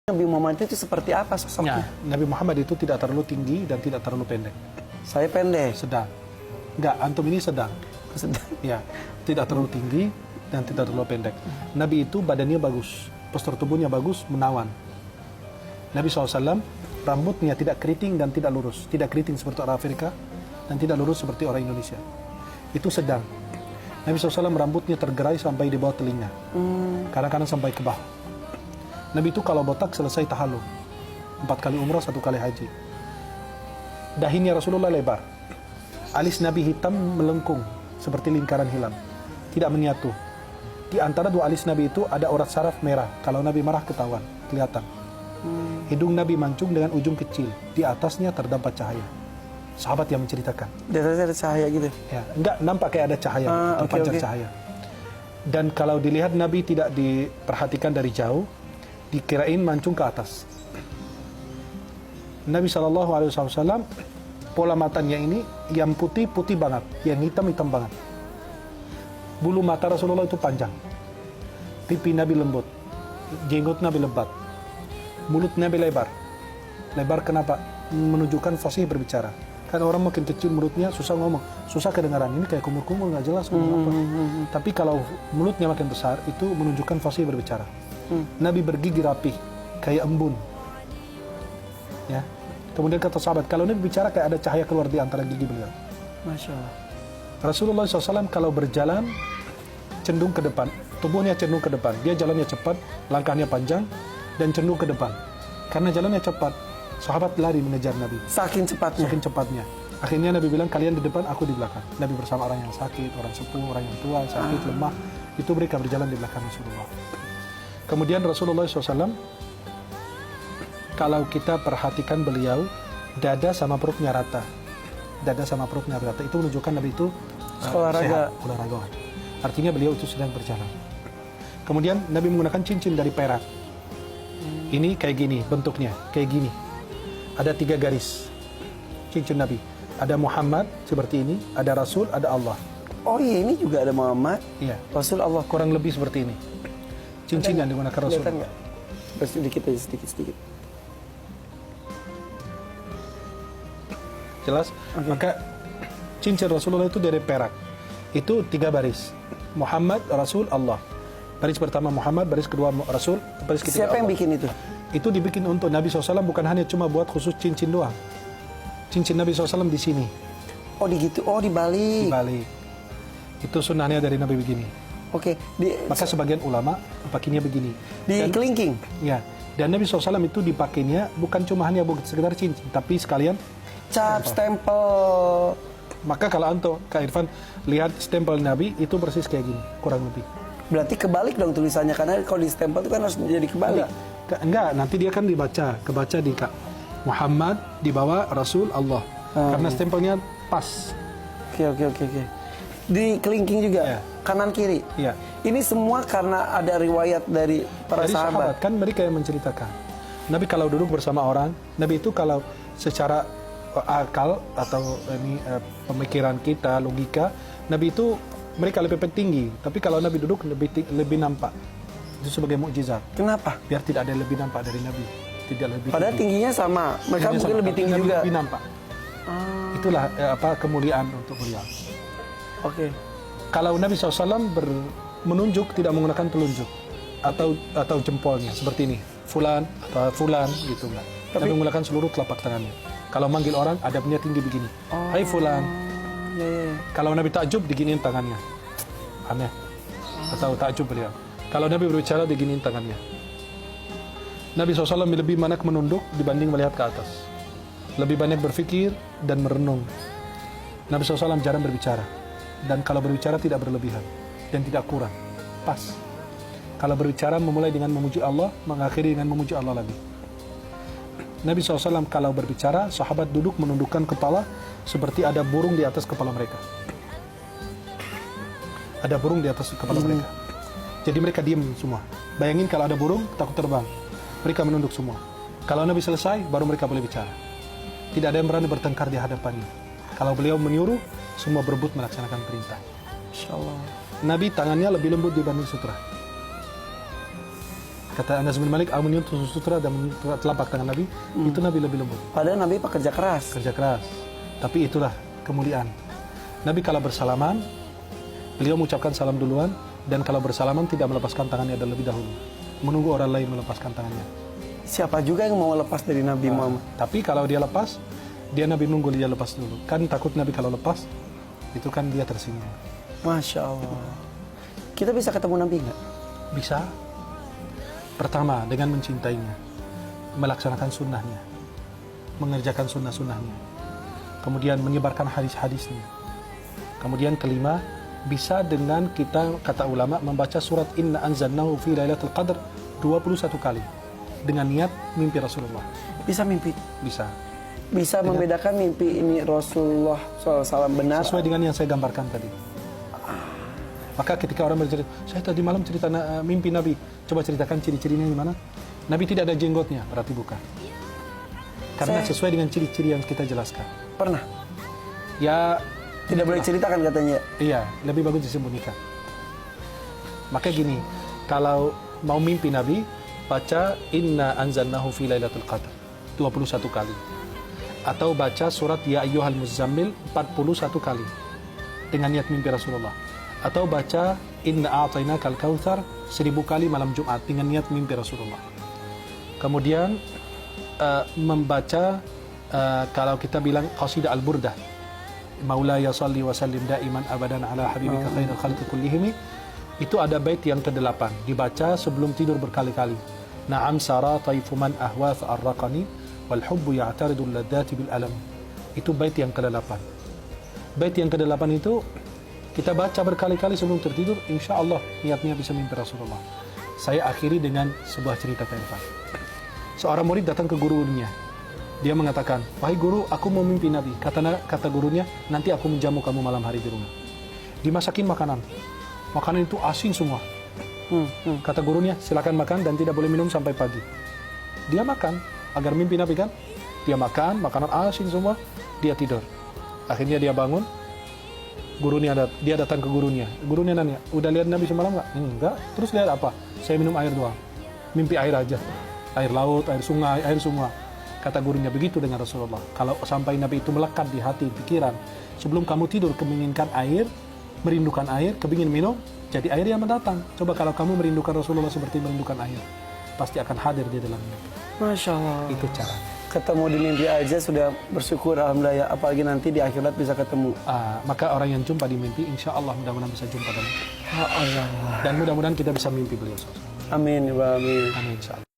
Nabi Muhammad itu seperti apa sosoknya? Nabi Muhammad itu tidak terlalu tinggi dan tidak terlalu pendek. Saya pendek. Sedang. Enggak, antum ini sedang. Sedang. Ya, tidak terlalu tinggi dan tidak terlalu pendek. Nabi itu badannya bagus, postur tubuhnya bagus, menawan. Nabi SAW rambutnya tidak keriting dan tidak lurus. Tidak keriting seperti orang Afrika dan tidak lurus seperti orang Indonesia. Itu sedang. Nabi SAW rambutnya tergerai sampai di bawah telinga. Kadang-kadang sampai ke bahu. Nabi itu kalau botak selesai tahallul. 4 kali umrah, 1 kali haji. Dahinya Rasulullah lebar. Alis Nabi hitam melengkung seperti lingkaran hilang. Tidak menyatu. Di antara dua alis Nabi itu ada urat saraf merah. Kalau Nabi marah ketahuan, kelihatan. Hidung Nabi mancung dengan ujung kecil. Di atasnya terdapat cahaya. Sahabat yang menceritakan. Di atasnya ada cahaya gitu? Ya, enggak nampak kayak ada cahaya, terpancar cahaya. Dan kalau dilihat Nabi tidak diperhatikan dari jauh, dikirain mancung ke atas. Nabi SAW pola matanya ini yang putih banget, yang hitam banget. Bulu mata Rasulullah itu panjang, pipi Nabi lembut, jenggot Nabi lebat, mulut Nabi lebar. Lebar kenapa? Menunjukkan fasih berbicara. Kan orang makin kecil mulutnya susah ngomong, susah kedengaran. Ini kayak kumur-kumur nggak jelas ngomong apa. Tapi kalau mulutnya makin besar itu menunjukkan fasih berbicara. Nabi bergigi rapih, kayak embun. Ya. Kemudian kata sahabat, kalau Nabi bicara kayak ada cahaya keluar di antara gigi beliau. Masya Allah. Rasulullah SAW kalau berjalan cenderung ke depan, tubuhnya cenderung ke depan. Dia jalannya cepat, langkahnya panjang, dan cenderung ke depan. Karena jalannya cepat, sahabat lari mengejar Nabi. Saking cepatnya. Saking cepatnya. Akhirnya Nabi bilang, kalian di depan, aku di belakang. Nabi bersama orang yang sakit, orang sepuh, orang yang tua, sakit, lemah. Itu mereka berjalan di belakang Rasulullah. Kemudian Rasulullah SAW, kalau kita perhatikan beliau, dada sama perutnya rata. Dada sama perutnya rata. Itu menunjukkan Nabi itu olahraga. Olahragawan. Artinya beliau itu sedang berjalan. Kemudian Nabi menggunakan cincin dari perak. Ini kayak gini bentuknya, kayak gini. Ada 3 garis cincin Nabi. Ada Muhammad seperti ini, ada Rasul, ada Allah. Oh iya, ini juga ada Muhammad, Iya. Rasul, Allah. Kurang lebih seperti ini. Cincin yang digunakan Rasul. Kelihatan nggak? Sedikit aja, sedikit. Jelas? Maka cincin Rasulullah itu dari perak. Itu 3 baris. Muhammad, Rasul, Allah. Baris pertama Muhammad, baris kedua Rasul, baris ketiga Siapa yang Allah. bikin itu? Itu dibikin untuk Nabi SAW, bukan hanya cuma buat khusus cincin doang. Cincin Nabi SAW di sini. Oh gitu, oh dibalik. Dibalik. Itu sunnahnya dari Nabi begini. Oke. Maka sebagian ulama pakainya begini. Di kelingking? Ya. Dan Nabi SAW itu dipakainya bukan cuma hanya buat sekedar cincin, tapi sekalian cap, stempel. Maka kalau anto, Kak Irfan, lihat stempel Nabi itu persis kayak gini, kurang lebih. Berarti kebalik dong tulisannya, karena kalau di stempel itu kan harus jadi kebalik. Enggak, nanti dia kan kebaca di Kak. Muhammad di bawah, Rasul, Allah. Karena stempelnya pas. Oke. Di kelingking juga, Ya. kanan kiri. Iya. Ini semua karena ada riwayat dari para Dari sahabat kan mereka yang menceritakan. Nabi kalau duduk bersama orang, Nabi itu kalau secara akal atau pemikiran kita, logika, Nabi itu mereka lebih tinggi. Tapi kalau Nabi duduk lebih nampak. Itu sebagai mukjizat. Kenapa? Biar tidak ada yang lebih nampak dari Nabi. Tidak lebih. Padahal tingginya sama. Mereka Tingginya mungkin sama, lebih tapi tinggi Nabi juga. lebih nampak. Itulah kemuliaan untuk beliau. Oke. Kalau Nabi SAW menunjuk tidak menggunakan telunjuk atau jempolnya seperti ini, fulan atau fulan gitu enggak. Tapi menggunakan seluruh telapak tangannya. Kalau manggil orang adabnya tinggi begini. Hai fulan. Ya. Kalau Nabi takjub diginiin tangannya. Aneh. Atau takjub beliau. Kalau Nabi berbicara diginiin tangannya. Nabi SAW lebih banyak menunduk dibanding melihat ke atas. Lebih banyak berpikir dan merenung. Nabi SAW jarang berbicara. Dan kalau berbicara tidak berlebihan. Dan tidak kurang. Pas. Kalau berbicara memulai dengan memuji Allah, mengakhiri dengan memuji Allah lagi. Nabi SAW kalau berbicara, sahabat duduk menundukkan kepala seperti ada burung di atas kepala mereka. Ada burung di atas kepala mereka. Jadi mereka diam semua. Bayangin kalau ada burung, takut terbang. Mereka menunduk semua. Kalau Nabi selesai, baru mereka boleh bicara. Tidak ada yang berani bertengkar di hadapannya. Kalau beliau menyuruh, semua berebut melaksanakan perintah. Insya Allah. Nabi tangannya lebih lembut dibanding sutra. Kata Anas bin Malik, aku menyentuh sutra dan telapak tangan Nabi, itu Nabi lebih lembut. Padahal Nabi pekerja keras. Kerja keras. Tapi itulah kemuliaan. Nabi kalau bersalaman, beliau mengucapkan salam duluan, dan kalau bersalaman tidak melepaskan tangannya dan lebih dahulu. Menunggu orang lain melepaskan tangannya. Siapa juga yang mau lepas dari Nabi Muhammad? Tapi kalau dia lepas, Nabi nunggu dia lepas dulu. Kan takut Nabi kalau lepas, itu kan dia tersinggung. Masya Allah. Kita bisa ketemu Nabi nggak? Bisa. Pertama, dengan mencintainya, melaksanakan sunnahnya, mengerjakan sunnah-sunnahnya, kemudian menyebarkan hadis-hadisnya. Kemudian kelima, bisa dengan kita, kata ulama, membaca surat Inna anzalnahu fi lailatul qadr 21 kali dengan niat mimpi Rasulullah. Bisa mimpi? Bisa. Bisa membedakan mimpi ini Rasulullah SAW benar? Sesuai dengan yang saya gambarkan tadi. Maka ketika orang bercerita, saya tadi malam cerita mimpi Nabi, coba ceritakan ciri-cirinya gimana? Nabi tidak ada jenggotnya, berarti bukan. Karena sesuai dengan ciri-ciri yang kita jelaskan. Pernah? Ya, Tidak boleh ceritakan katanya. iya, lebih bagus disembunyikan. Maka gini, kalau mau mimpi Nabi, baca Inna anzalnahu fi lailatul qadr 21 kali. Atau baca surat Ya Ayyuhal Muzammil 41 kali dengan niat mimpi Rasulullah. Atau baca Inna a'tainakal kautsar 1000 kali malam Jumat dengan niat mimpi Rasulullah. Kemudian membaca kalau kita bilang qasidah al-burdah, Maulaya salli wa sallim daiman abadan ala habibika khairul khalqi kullihim, itu ada bait yang ke-8 dibaca sebelum tidur berkali-kali. Na'am sara taifu man ahwa fa'arraqani wal hubbu ya'taridul ladati bil alam. Itu bait yang ke-8. Bait yang ke-8 itu kita baca berkali-kali sebelum tertidur, insya Allah niatnya bisa mimpi Rasulullah. Saya akhiri dengan sebuah cerita kehidupan. Seorang murid datang ke gurunya. Dia mengatakan, wahai guru, aku mau mimpi Nabi. Kata gurunya, nanti aku menjamu kamu malam hari di rumah. Dimasakin makanan. Makanan itu asin semua. Kata gurunya, silakan makan dan tidak boleh minum sampai pagi. Dia makan, agar mimpi Nabi kan. Dia makan, makanan asin semua, dia tidur. Akhirnya dia bangun, dia datang ke gurunya. Gurunya nanya, udah lihat Nabi semalam nggak? Enggak. Terus lihat apa? Saya minum air doang. Mimpi air aja. Air laut, air sungai, air semua. Kata gurunya, begitu dengan Rasulullah. Kalau sampai Nabi itu melekat di hati, pikiran, sebelum kamu tidur menginginkan air, merindukan air, kepingin minum, jadi air yang mendatang. Coba kalau kamu merindukan Rasulullah seperti merindukan air, pasti akan hadir di dalam mimpi. Masya Allah. Itu cara. Ketemu di mimpi aja sudah bersyukur, alhamdulillah ya. Apalagi nanti di akhirat bisa ketemu. Maka orang yang jumpa di mimpi, insya Allah mudah-mudahan bisa jumpa dengan. Ya Allah. Dan mudah-mudahan kita bisa mimpi beliau. Amin. Amin. Amin insya Allah.